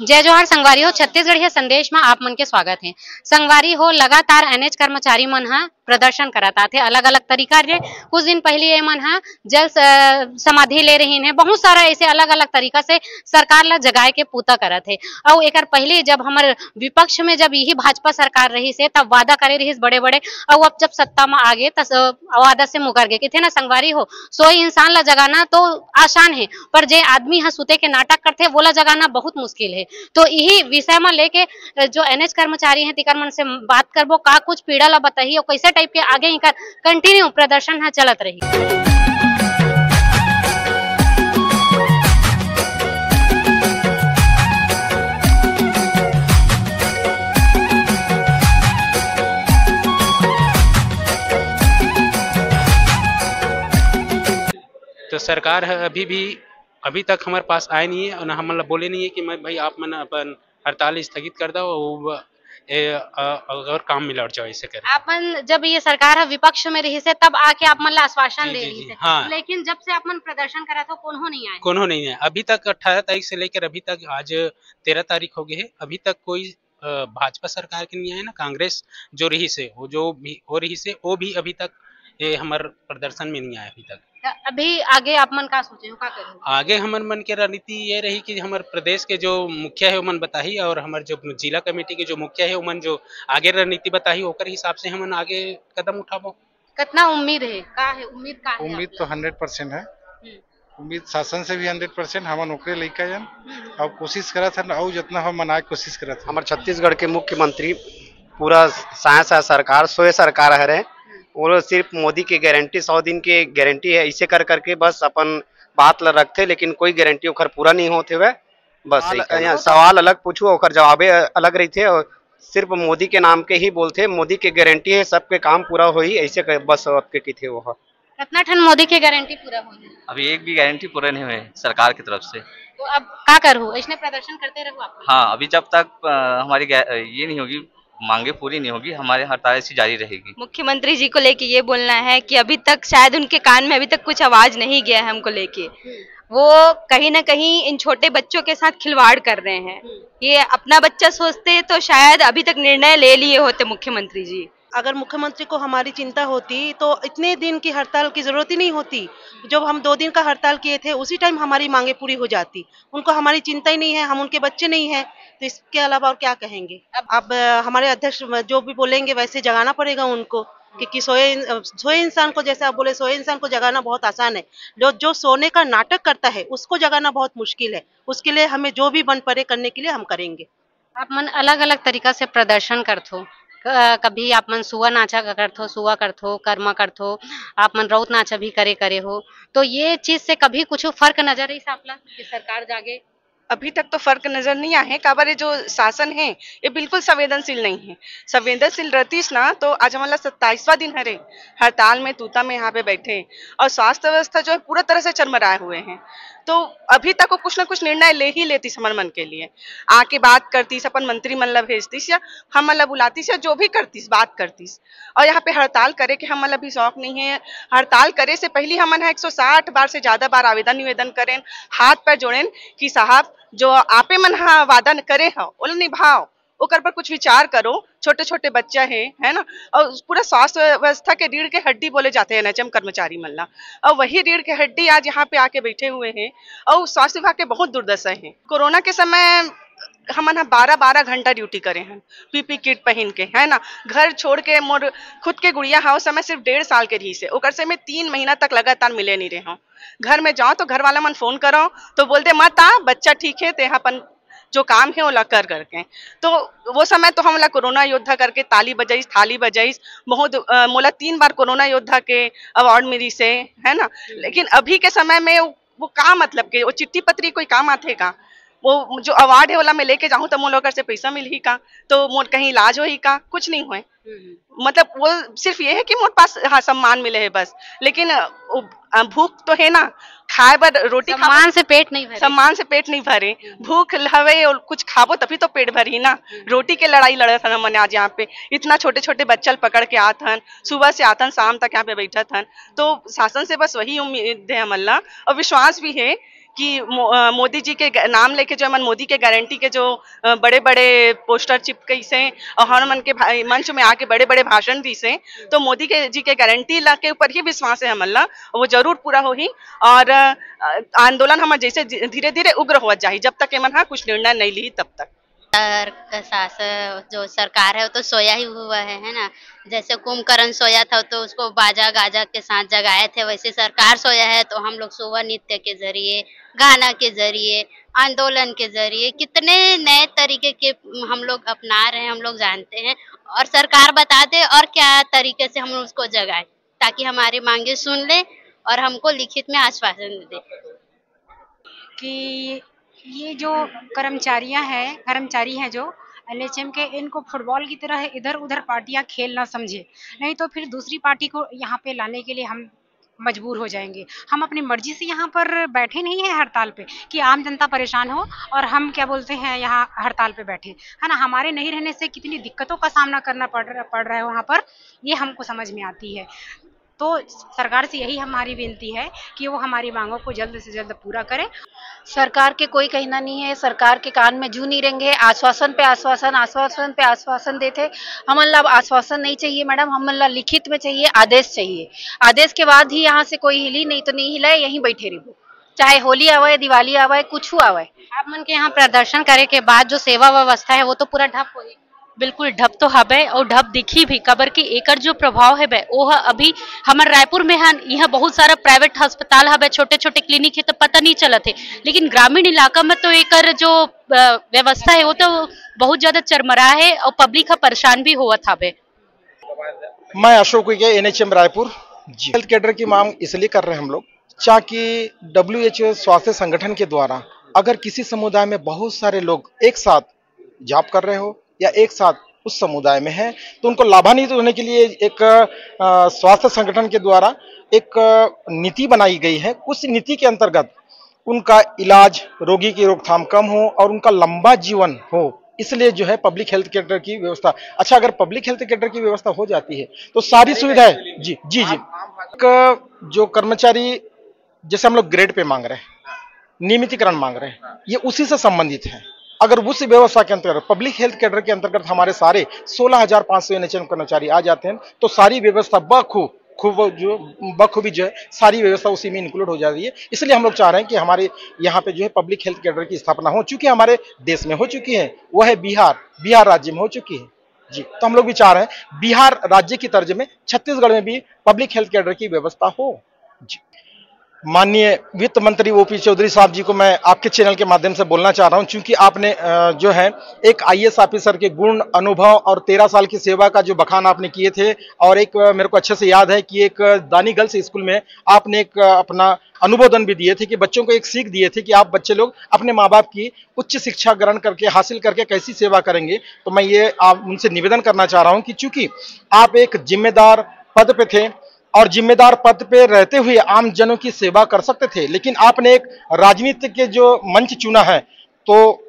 जय जोहार संगवारी हो। छत्तीसगढ़ संदेश में आप मन के स्वागत है। संगवारी हो लगातार एनएच कर्मचारी मन हा प्रदर्शन करत आथे अलग अलग तरीका रे। कुछ दिन पहले ये मन हा जल समाधि ले रही है। बहुत सारा ऐसे अलग अलग तरीका से सरकार ला जगाए के पूता करत है। और एक पहले जब हमारे विपक्ष में जब यही भाजपा सरकार रही से तब वादा करे रही बड़े बड़े, और अब जब सत्ता में आ गए तब वादा से मुकर गए कि थे ना संगवारी हो। सोई इंसान ला जगाना तो आसान है, पर जे आदमी हा सुते के नाटक करते वो ला जगाना बहुत मुश्किल है। तो यही विषय में लेके जो एनएच कर्मचारी हैं तिकर मन से बात करबो का कुछ पीड़ा ला बताही और कैसे टाइप के आगे इनका कंटिन्यू प्रदर्शन है चलत रही। तो सरकार अभी तक हमारे पास आए नहीं है और हम मतलब बोले नहीं है कि मैं भाई आप मन अपन हड़ताल स्थगित कर दो अगर काम मिला जाओ ऐसे कर। आपन जब ये सरकार विपक्ष में रही से तब आके आप मन ला आश्वासन दे रही से, हाँ। लेकिन जब से आप मन प्रदर्शन करा तो कौन नहीं आए। कौन नहीं है अभी तक 18 तारीख से लेकर अभी तक आज 13 तारीख हो गई है। अभी तक कोई भाजपा सरकार के नहीं आए ना कांग्रेस जो रही से वो जो भी हो रही से वो भी अभी तक ये हमारे प्रदर्शन में नहीं आया अभी तक। अभी आगे आप मन का सोचे हो का करो? आगे हमारे मन के रणनीति ये रही कि हमारे प्रदेश के जो मुखिया है वो मन बताही और हमारे जो जिला कमेटी के जो मुखिया है वो मन जो आगे रणनीति बताही ओकर हिसाब से हम आगे कदम उठाबो। कितना उम्मीद है का है उम्मीद का है? उम्मीद तो 100% है। उम्मीद शासन से भी 100% हमन ओकरे लइका जन और कोशिश करत हन और जितना हम मनाए कोशिश करत हन। हमारे छत्तीसगढ़ के मुख्यमंत्री पूरा साया सरकार सोए सरकार है वो सिर्फ मोदी की गारंटी 100 दिन की गारंटी है ऐसे कर करके बस अपन बात ला रखते लेकिन कोई गारंटी ओखर पूरा नहीं होते हुए बस सवाल अलग पूछो ओखर जवाबे अलग रही थे और सिर्फ मोदी के नाम के ही बोलते मोदी की गारंटी है सबके काम पूरा हो ही ऐसे बस आपके की थे वो कितना ठन मोदी की गारंटी पूरा हो गई? अभी एक भी गारंटी पूरा नहीं हुए सरकार की तरफ से। तो अब क्या करूँ इसने प्रदर्शन करते रहो आप? हाँ अभी जब तक हमारी ये नहीं होगी मांगे पूरी नहीं होगी हमारे हड़ताल ऐसी जारी रहेगी। मुख्यमंत्री जी को लेके ये बोलना है कि अभी तक शायद उनके कान में अभी तक कुछ आवाज नहीं गया है हमको लेके। वो कहीं ना कहीं इन छोटे बच्चों के साथ खिलवाड़ कर रहे हैं। ये अपना बच्चा सोचते तो शायद अभी तक निर्णय ले लिए होते मुख्यमंत्री जी। अगर मुख्यमंत्री को हमारी चिंता होती तो इतने दिन की हड़ताल की जरूरत ही नहीं होती। जब हम 2 दिन का हड़ताल किए थे उसी टाइम हमारी मांगे पूरी हो जाती। उनको हमारी चिंता ही नहीं है, हम उनके बच्चे नहीं हैं, तो इसके अलावा और क्या कहेंगे। अब हमारे अध्यक्ष जो भी बोलेंगे वैसे जगाना पड़ेगा उनको, क्योंकि सोए इंसान को, जैसे आप बोले, सोए इंसान को जगाना बहुत आसान है। जो सोने का नाटक करता है उसको जगाना बहुत मुश्किल है। उसके लिए हमें जो भी बन पड़े करने के लिए हम करेंगे। आप मन अलग अलग तरीका से प्रदर्शन करथो। कभी आप मन सुआ नाचा करथो, सुआ करथो, कर्मा करथो, आप मन रौत नाचा भी करे हो। तो ये चीज से कभी कुछ फर्क नजर रही आपला कि सरकार जागे? अभी तक तो फर्क नजर नहीं आया है। काबर जो शासन है ये बिल्कुल संवेदनशील नहीं है। संवेदनशील रहतीस ना तो आज हमारा 27वां दिन हरे हड़ताल में तूता में यहाँ पे बैठे और स्वास्थ्य व्यवस्था जो है पूरा तरह से चरमराए हुए हैं। तो अभी तक वो कुछ ना कुछ निर्णय ले ही लेतीस हमारे मन के लिए, आके बात करतीस, अपन मंत्री मन ला भेजतीस या हम मन ला बुलातीस या जो भी करतीस बात करतीस। और यहाँ पे हड़ताल करे के हम मन ला भी शौक नहीं है। हड़ताल करे से पहले हम 160 बार से ज्यादा बार आवेदन निवेदन करें, हाथ पैर जोड़ें कि साहब जो आपे मन हा वादा करे हो ओला निभाओ, ओकर पर कुछ विचार करो। छोटे छोटे बच्चा है ना, और पूरा स्वास्थ्य व्यवस्था के रीढ़ के हड्डी बोले जाते हैं एनएचएम कर्मचारी मल्ला, और वही रीढ़ के हड्डी आज यहाँ पे आके बैठे हुए हैं और स्वास्थ्य विभाग के बहुत दुर्दशा है। कोरोना के समय हम 12-12 घंटा ड्यूटी करे हैं पीपी किट पहन के, है ना। घर छोड़ के मोर खुद के गुड़िया हाँ समय सिर्फ 1.5 साल के रही से, ओकर से मैं 3 महीना तक लगातार मिले नहीं रहे हूँ। घर में जाओ तो घर वाला मन फोन करो तो बोलते मत आ, बच्चा ठीक है, ते अपन जो काम है वो ला कर करके। तो वो समय तो हम कोरोना योद्धा करके ताली बजाइस, थाली बजाइस, बहुत मोला 3 बार कोरोना योद्धा के अवार्ड मिली से, है ना। लेकिन अभी के समय में वो का मतलब के वो चिट्ठी पत्री कोई काम आते का, वो जो अवार्ड है वाला मैं लेके जाऊं तो मोर लोग से पैसा मिल ही का, तो मोर कहीं इलाज हो ही का, कुछ नहीं हुए। मतलब वो सिर्फ ये है कि मोर पास हाँ सम्मान मिले है बस, लेकिन भूख तो है ना, खाए बर रोटी सम्मान से पेट नहीं भरे, सम्मान से पेट नहीं भरे, भूख हवे और कुछ खाबो तभी तो पेट भरी ना। रोटी के लड़ाई लड़त हन मैंने आज यहाँ पे, इतना छोटे छोटे बच्चल पकड़ के आत हन, सुबह से आतन शाम तक यहाँ पे बैठत हन। तो शासन से बस वही उम्मीद है हमला और विश्वास भी है कि मोदी जी के नाम लेके जो मन मोदी के गारंटी के जो बड़े बड़े पोस्टर चिपकई से और हर मन के मंच में आके बड़े बड़े भाषण दी से, तो मोदी के जी के गारंटी ला के ऊपर ही विश्वास है हमन ला, वो जरूर पूरा होही। और आंदोलन हम जैसे धीरे धीरे उग्र हो जाए जब तक एमन कुछ निर्णय नहीं ली तब तक। जो सरकार है वो तो सोया ही हुआ है ना। जैसे कुंभकर्ण सोया था तो उसको बाजा गाजा के साथ जगाए थे, वैसे सरकार सोया है तो हम लोग सुबह नृत्य के जरिए, गाना के जरिए, आंदोलन के जरिए कितने नए तरीके के हम लोग अपना रहे हैं, हम लोग जानते हैं। और सरकार बता दे और क्या तरीके से हम उसको जगाए ताकि हमारी मांगे सुन ले और हमको लिखित में आश्वासन दे कि ये जो कर्मचारी हैं जो एलएचएम के, इनको फुटबॉल की तरह इधर उधर पार्टियां खेल ना समझे, नहीं तो फिर दूसरी पार्टी को यहाँ पे लाने के लिए हम मजबूर हो जाएंगे। हम अपनी मर्जी से यहाँ पर बैठे नहीं हैं हड़ताल पे कि आम जनता परेशान हो और हम क्या बोलते हैं यहाँ हड़ताल पे बैठे, है ना। हमारे नहीं रहने से कितनी दिक्कतों का सामना करना पड़ रहा है वहाँ पर, ये हमको समझ में आती है। तो सरकार से यही हमारी विनती है कि वो हमारी मांगों को जल्द से जल्द पूरा करे। सरकार के कोई कहना नहीं है, सरकार के कान में जू नहीं रहेंगे, आश्वासन पे आश्वासन, आश्वासन पे आश्वासन देते। हमन ला आश्वासन नहीं चाहिए मैडम, हमन ला लिखित में चाहिए, आदेश चाहिए। आदेश के बाद ही यहाँ से कोई हिली, नहीं तो नहीं हिला, यहीं बैठे रहो, चाहे होली आवे, दिवाली आवे, कुछ आवे। आप मन के यहाँ प्रदर्शन करे के बाद जो सेवा व्यवस्था है वो तो पूरा ठप हो गई। बिल्कुल ढप तो हबे और ढप दिखी भी कबर की एकर जो प्रभाव है वो अभी हमारे रायपुर में है, यहाँ बहुत सारा प्राइवेट अस्पताल है, छोटे छोटे क्लिनिक है तो पता नहीं चलत है, लेकिन ग्रामीण इलाका में तो एकर जो व्यवस्था है वो तो बहुत ज्यादा चरमरा है और पब्लिक परेशान भी हुआ था। मैं Ashok NHM Raipur. Health cadre की मांग इसलिए कर रहे हैं हम लोग, ताकि WHO स्वास्थ्य संगठन के द्वारा अगर किसी समुदाय में बहुत सारे लोग एक साथ जॉब कर रहे हो या एक साथ उस समुदाय में है तो उनको लाभान्वित होने के लिए एक स्वास्थ्य संगठन के द्वारा एक नीति बनाई गई है। उस नीति के अंतर्गत उनका इलाज, रोगी की रोकथाम कम हो और उनका लंबा जीवन हो, इसलिए जो है पब्लिक हेल्थ केयर की व्यवस्था। अच्छा, अगर पब्लिक हेल्थ केयर की व्यवस्था हो जाती है तो सारी सुविधाएं जी जी जी जो कर्मचारी जैसे हम लोग ग्रेड पे मांग रहे हैं, नियमितीकरण मांग रहे हैं, ये उसी से संबंधित है। अगर उस व्यवस्था के अंतर्गत पब्लिक हेल्थ केयर के अंतर्गत हमारे सारे 16,500 एनएचएम कर्मचारी आ जाते हैं तो सारी व्यवस्था बखूबी जो है सारी व्यवस्था उसी में इंक्लूड हो जाती है। इसलिए हम लोग चाह रहे हैं कि हमारे यहाँ पे जो है पब्लिक हेल्थ केयर की स्थापना हो चुकी है, हमारे देश में हो चुकी है, वो है बिहार राज्य में हो चुकी है जी। तो हम लोग भी चाह रहे हैं बिहार राज्य की तर्ज में छत्तीसगढ़ में भी पब्लिक हेल्थ केयर की व्यवस्था हो जी। माननीय वित्त मंत्री ओपी चौधरी साहब जी को मैं आपके चैनल के माध्यम से बोलना चाह रहा हूं, क्योंकि आपने जो है एक आईएएस ऑफिसर के गुण, अनुभव और 13 साल की सेवा का जो बखान आपने किए थे, और एक मेरे को अच्छे से याद है कि एक दानी गर्ल्स स्कूल में आपने एक अपना अनुमोदन भी दिए थे कि बच्चों को एक सीख दिए थे कि आप बच्चे लोग अपने माँ बाप की उच्च शिक्षा ग्रहण करके हासिल करके कैसी सेवा करेंगे। तो मैं ये आप उनसे निवेदन करना चाह रहा हूँ कि चूंकि आप एक जिम्मेदार पद पे थे और जिम्मेदार पद पे रहते हुए आम जनों की सेवा कर सकते थे, लेकिन आपने एक राजनीति के जो मंच चुना है, तो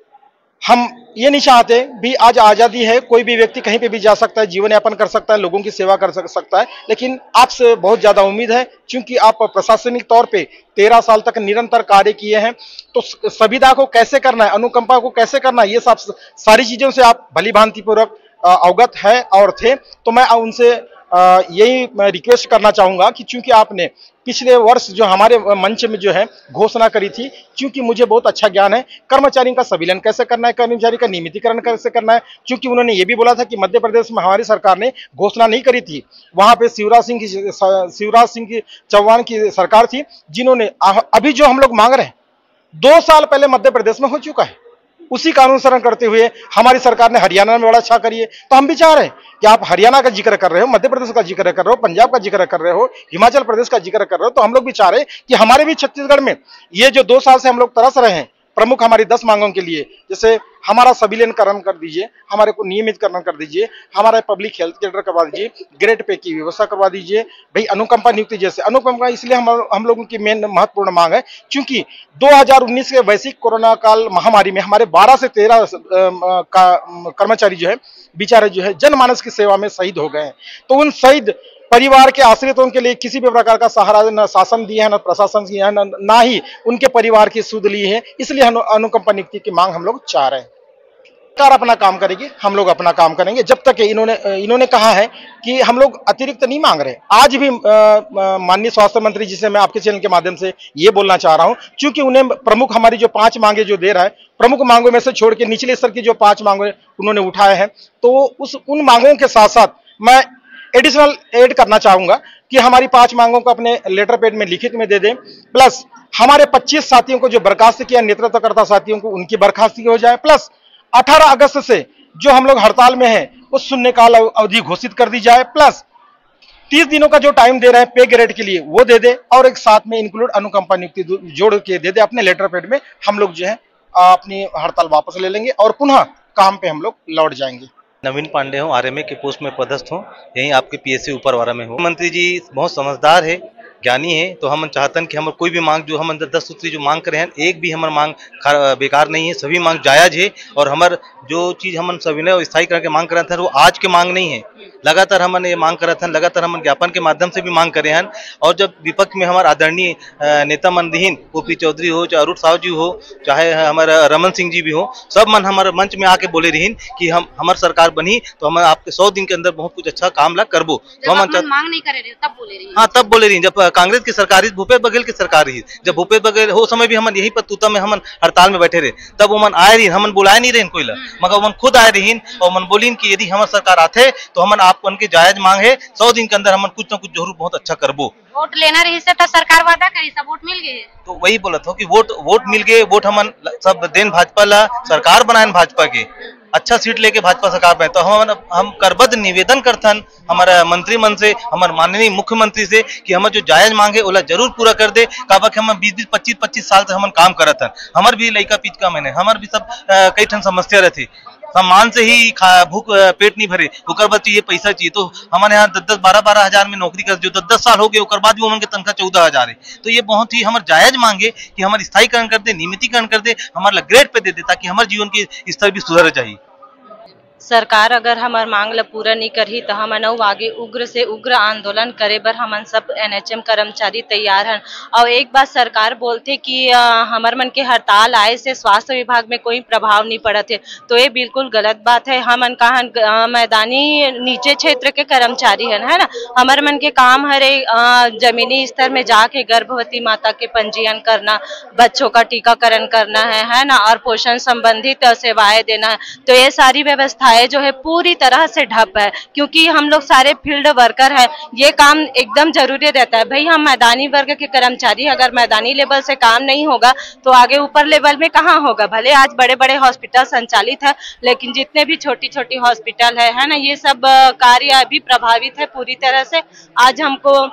हम ये नहीं चाहते भी आज आज़ादी है, कोई भी व्यक्ति कहीं पे भी जा सकता है, जीवन यापन कर सकता है, लोगों की सेवा कर सकता है, लेकिन आपसे बहुत ज़्यादा उम्मीद है क्योंकि आप प्रशासनिक तौर पे 13 साल तक निरंतर कार्य किए हैं। तो संविदा को कैसे करना है, अनुकंपा को कैसे करना है, ये सब सारी चीज़ों से आप भली भांति पूर्वक अवगत है और थे। तो मैं उनसे यही रिक्वेस्ट करना चाहूंगा कि चूंकि आपने पिछले वर्ष जो हमारे मंच में जो है घोषणा करी थी, क्योंकि मुझे बहुत अच्छा ज्ञान है कर्मचारियों का संविलियन कैसे करना है, कर्मचारी का नियमितीकरण कैसे करना है, क्योंकि उन्होंने ये भी बोला था कि मध्य प्रदेश में हमारी सरकार ने घोषणा नहीं करी थी, वहां पे शिवराज सिंह चौहान की सरकार थी, जिन्होंने अभी जो हम लोग मांग रहे हैं 2 साल पहले मध्य प्रदेश में हो चुका है। उसी का अनुसरण करते हुए हमारी सरकार ने हरियाणा में बड़ा अच्छा करी है। तो हम भी चाह रहे हैं कि आप हरियाणा का जिक्र कर रहे हो, मध्य प्रदेश का जिक्र कर रहे हो, पंजाब का जिक्र कर रहे हो, हिमाचल प्रदेश का जिक्र कर रहे हो, तो हम लोग भी चाह रहे हैं कि हमारे भी छत्तीसगढ़ में ये जो 2 साल से हम लोग तरस रहे हैं प्रमुख हमारी 10 मांगों के लिए, जैसे हमारा संविलियनकरण कर दीजिए, हमारे को नियमितकरण कर दीजिए, हमारा पब्लिक हेल्थ केयर करवा दीजिए, ग्रेड पे की व्यवस्था करवा दीजिए, भाई अनुकंपा नियुक्ति जैसे अनुकंपा इसलिए हम लोगों की मेन महत्वपूर्ण मांग है क्योंकि 2019 के वैश्विक कोरोना काल महामारी में हमारे 12 से 13 कर्मचारी जो है बेचारे जो है जनमानस की सेवा में शहीद हो गए हैं। तो उन शहीद परिवार के आश्रितों के लिए किसी भी प्रकार का सहारा न शासन दिया है, न प्रशासन दिया है, ना ही उनके परिवार की सुध ली है। इसलिए अनुकंपा नियुक्ति की मांग हम लोग चाह रहे हैं। सरकार अपना काम करेगी, हम लोग अपना काम करेंगे। जब तक इन्होंने कहा है कि हम लोग अतिरिक्त नहीं मांग रहे। आज भी माननीय स्वास्थ्य मंत्री जी से मैं आपके चैनल के माध्यम से ये बोलना चाह रहा हूं, क्योंकि उन्हें प्रमुख हमारी जो 5 मांगे जो दे रहा है, प्रमुख मांगों में से छोड़ के निचले स्तर की जो 5 मांगे उन्होंने उठाए हैं, तो उन मांगों के साथ साथ मैं एडिशनल ऐड करना चाहूंगा कि हमारी 5 मांगों को अपने लेटर पैड में लिखित में दे दें, प्लस हमारे 25 साथियों को जो बर्खास्त किया, नेतृत्वकर्ता साथियों को उनकी बर्खास्ती हो जाए, प्लस 18 अगस्त से जो हम लोग हड़ताल में हैं उस शून्यकाल अवधि घोषित कर दी जाए, प्लस 30 दिनों का जो टाइम दे रहे हैं पे ग्रेड के लिए वो दे दे, और एक साथ में इंक्लूड अनुकंपा नियुक्ति जोड़ के दे दे अपने लेटर पैड में। हम लोग जो है अपनी हड़ताल वापस ले लेंगे और पुनः काम पे हम लोग लौट जाएंगे। नवीन पांडे हूँ, आरएमए के पोस्ट में पदस्थ हूँ, यहीं आपके पीएससी ऊपर वाला में हूँ। मंत्री जी बहुत समझदार है, ज्ञानी है, तो हम चाहते हैं कि हम कोई भी मांग जो हम 10 सूत्री जो मांग करे हैं, एक भी हमार मांग बेकार नहीं है, सभी मांग जायज है। और हमार जो चीज़ हम सविनय स्थायी करके मांग करे थे वो आज के मांग नहीं है, लगातार हमने ये मांग करे थे, लगातार हम ज्ञापन के माध्यम से भी मांग करे हैं। और जब विपक्ष में हमारे आदरणीय नेता मनदीन ओपी चौधरी हो, चाहे अरुण साहु जी हो, चाहे हमारा रमन सिंह जी भी हो, सब मन हमारे मंच में आके बोले रही कि हम हमारे सरकार बनी तो हम आपके 100 दिन के अंदर बहुत कुछ अच्छा काम ला करबो। तो हम मांग नहीं करे रहे तब बोले रही। हाँ, तब बोले रही जब कांग्रेस की सरकार ही, भूपेश बघेल की सरकार रही, जब भूपेश बघेल हो समय भी हम यही पर तूता में हम हड़ताल में बैठे रहे, तब वो मन आए रही, हम बुलाए नहीं रहे कोई ला, मगर मन खुद आए रही और मन बोली कि यदि हमारे सरकार आते तो हम आपको उनके जायज मांग है, 100 दिन के अंदर हम कुछ न कुछ जरूर बहुत अच्छा करबो। वोट लेना रही से तो सरकार वादा करी, सब वोट मिल गए, तो वही बोला था कि वोट मिल गए, वोट हम सब देन भाजपा ला, सरकार बनाए भाजपा के, अच्छा सीट लेके भाजपा सरकार बने। तो हम करबद्ध निवेदन करथन हमारा मंत्री मन से, हमारे माननीय मुख्यमंत्री से कि हमारे जो जायज मांग है ओला जरूर पूरा कर दे। काबा कि हम 20-25 साल से हम काम करत हन, हमार भी लइका पिचका मैंने, हमार भी सब कई ठन समस्या रहती, सम्मान से ही भूख पेट नहीं भरे, ओकर बाद चाहिए पैसा चाहिए। तो हमारे यहाँ 10-12 हजार में नौकरी कर जो 10 साल हो गए, ओकर बाद भी उनके तनख्वाह 14 हजार है। तो ये बहुत ही हमारे जायज मांगे कि हमारे स्थायीकरण कर दे, नियमितीकरण कर दे, हमारे ग्रेड पे दे दे, ताकि हमारे जीवन के स्तर भी सुधर जाए। सरकार अगर हमार मांग ला पूरा नहीं करही तो हम आगे उग्र से उग्र आंदोलन करे बर हमन सब एनएचएम कर्मचारी तैयार हैं। और एक बात सरकार बोलते कि हमार मन के हड़ताल आए से स्वास्थ्य विभाग में कोई प्रभाव नहीं पड़त है, तो ये बिल्कुल गलत बात है। हमन कहा मैदानी नीचे क्षेत्र के कर्मचारी है ना, हमार मन के काम है जमीनी स्तर में जाके गर्भवती माता के पंजीयन करना, बच्चों का टीकाकरण करना है ना, और पोषण संबंधित सेवाएं देना है। तो ये सारी व्यवस्थाएं जो है पूरी तरह से ठप है, क्योंकि हम लोग सारे फील्ड वर्कर हैं, ये काम एकदम जरूरी रहता है। भाई हम मैदानी वर्ग के कर्मचारी, अगर मैदानी लेवल से काम नहीं होगा तो आगे ऊपर लेवल में कहाँ होगा। भले आज बड़े बड़े हॉस्पिटल संचालित है, लेकिन जितने भी छोटी छोटी हॉस्पिटल है ना, ये सब कार्य अभी प्रभावित है पूरी तरह से। आज हमको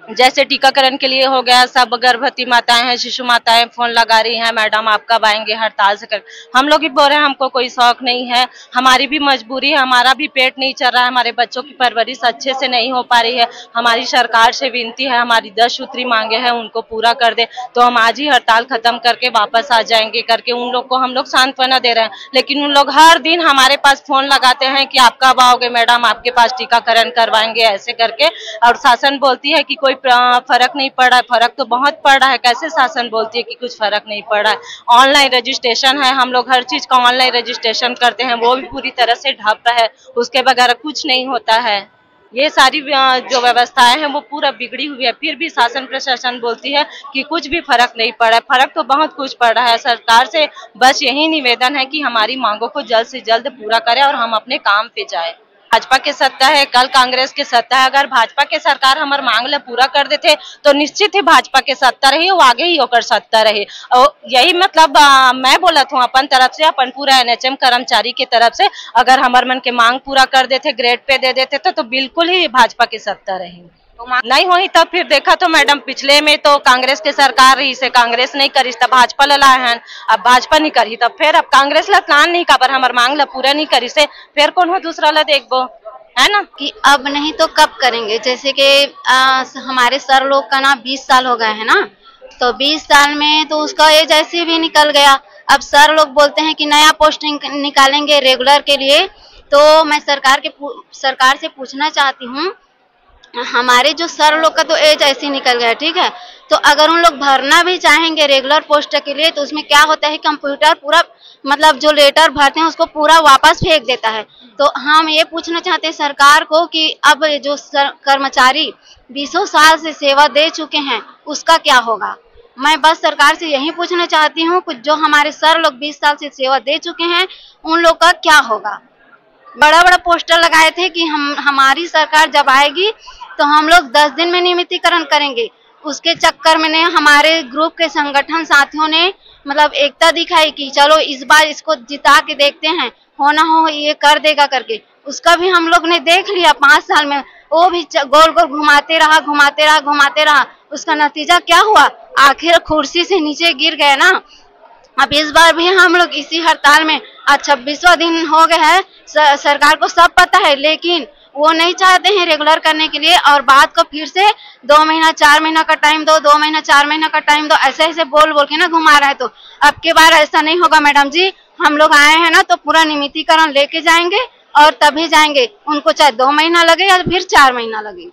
जैसे टीकाकरण के लिए हो गया, सब गर्भवती माताएं हैं, शिशु माताएं फोन लगा रही हैं, मैडम आप कब आएंगे हड़ताल से कर। हम लोग भी बोल रहे हैं हमको कोई शौक नहीं है, हमारी भी मजबूरी है, हमारा भी पेट नहीं चल रहा है, हमारे बच्चों की परवरिश अच्छे से नहीं हो पा रही है। हमारी सरकार से विनती है, हमारी 10 सूत्री मांगे हैं उनको पूरा कर दे, तो हम आज ही हड़ताल खत्म करके वापस आ जाएंगे करके उन लोग को हम लोग सांत्वना दे रहे हैं। लेकिन उन लोग हर दिन हमारे पास फोन लगाते हैं कि आप कब आओगे मैडम, आपके पास टीकाकरण करवाएंगे, ऐसे करके। और शासन बोलती है कि फर्क नहीं पड़ रहा है। फर्क तो बहुत पड़ रहा है, कैसे शासन बोलती है कि कुछ फर्क नहीं पड़ रहा है। ऑनलाइन रजिस्ट्रेशन है, हम लोग हर चीज का ऑनलाइन रजिस्ट्रेशन करते हैं, वो भी पूरी तरह से ठप है, उसके बगैर कुछ नहीं होता है। ये सारी जो व्यवस्थाएं हैं वो पूरा बिगड़ी हुई है, फिर भी शासन प्रशासन बोलती है कि कुछ भी फर्क नहीं पड़ा है। फर्क तो बहुत कुछ पड़ रहा है। सरकार से बस यही निवेदन है कि हमारी मांगों को जल्द से जल्द पूरा करे और हम अपने काम पे जाए। भाजपा के सत्ता है, कल कांग्रेस के सत्ता है, अगर भाजपा के सरकार हमार मांग ला पूरा कर देते तो निश्चित ही भाजपा के सत्ता रही, वो आगे ही होकर सत्ता रही। और यही मतलब मैं बोलत हूँ अपन तरफ से, अपन पूरा एनएचएम कर्मचारी की तरफ से, अगर हमार मन के मांग पूरा कर देते, ग्रेड पे दे देते तो बिल्कुल ही भाजपा की सत्ता रही। नहीं हुई तब फिर देखा तो मैडम पिछले में तो कांग्रेस के सरकार रही से कांग्रेस नहीं करी तब भाजपा ला हैं, अब भाजपा नहीं करी तब फिर अब कांग्रेस ला प्लान नहीं काबर हमार मांग ला पूरा नहीं करी से फिर कौन हो दूसरा ला देखबो, है ना। कि अब नहीं तो कब करेंगे। जैसे कि हमारे सर लोग का ना 20 साल हो गए हैं ना, तो 20 साल में तो उसका एज ऐसे भी निकल गया। अब सर लोग बोलते हैं कि नया पोस्टिंग निकालेंगे रेगुलर के लिए, तो मैं सरकार से पूछना चाहती हूँ हमारे जो सर लोग का तो एज ऐसे निकल गया, ठीक है। तो अगर उन लोग भरना भी चाहेंगे रेगुलर पोस्ट के लिए, तो उसमें क्या होता है, कंप्यूटर पूरा मतलब जो लेटर भरते हैं उसको पूरा वापस फेंक देता है। तो हम ये पूछना चाहते हैं सरकार को कि अब जो कर्मचारी 20 साल से सेवा दे चुके हैं उसका क्या होगा। मैं बस सरकार से यही पूछना चाहती हूँ कि जो हमारे सर लोग 20 साल से सेवा दे चुके हैं उन लोग का क्या होगा। बड़ा बड़ा पोस्टर लगाए थे कि हमारी सरकार जब आएगी तो हम लोग 10 दिन में नियमितीकरण करेंगे। उसके चक्कर में ने हमारे ग्रुप के संगठन साथियों ने मतलब एकता दिखाई कि चलो इस बार इसको जिता के देखते हैं, हो ना हो ये कर देगा करके। उसका भी हम लोग ने देख लिया 5 साल में, वो भी गोल गोल घुमाते रहा। उसका नतीजा क्या हुआ, आखिर कुर्सी से नीचे गिर गए ना। अब इस बार भी हम लोग इसी हड़ताल में 26वां दिन हो गया है। सरकार को सब पता है, लेकिन वो नहीं चाहते हैं रेगुलर करने के लिए, और बात को फिर से 2 महीना 4 महीना का टाइम दो, 2 महीना 4 महीना का टाइम दो, ऐसे बोल के ना घुमा रहा है। तो अब के बार ऐसा नहीं होगा मैडम जी। हम लोग आए हैं ना तो पूरा नियमितीकरण लेके जाएंगे और तभी जाएंगे, उनको चाहे 2 महीना लगे या फिर 4 महीना लगे।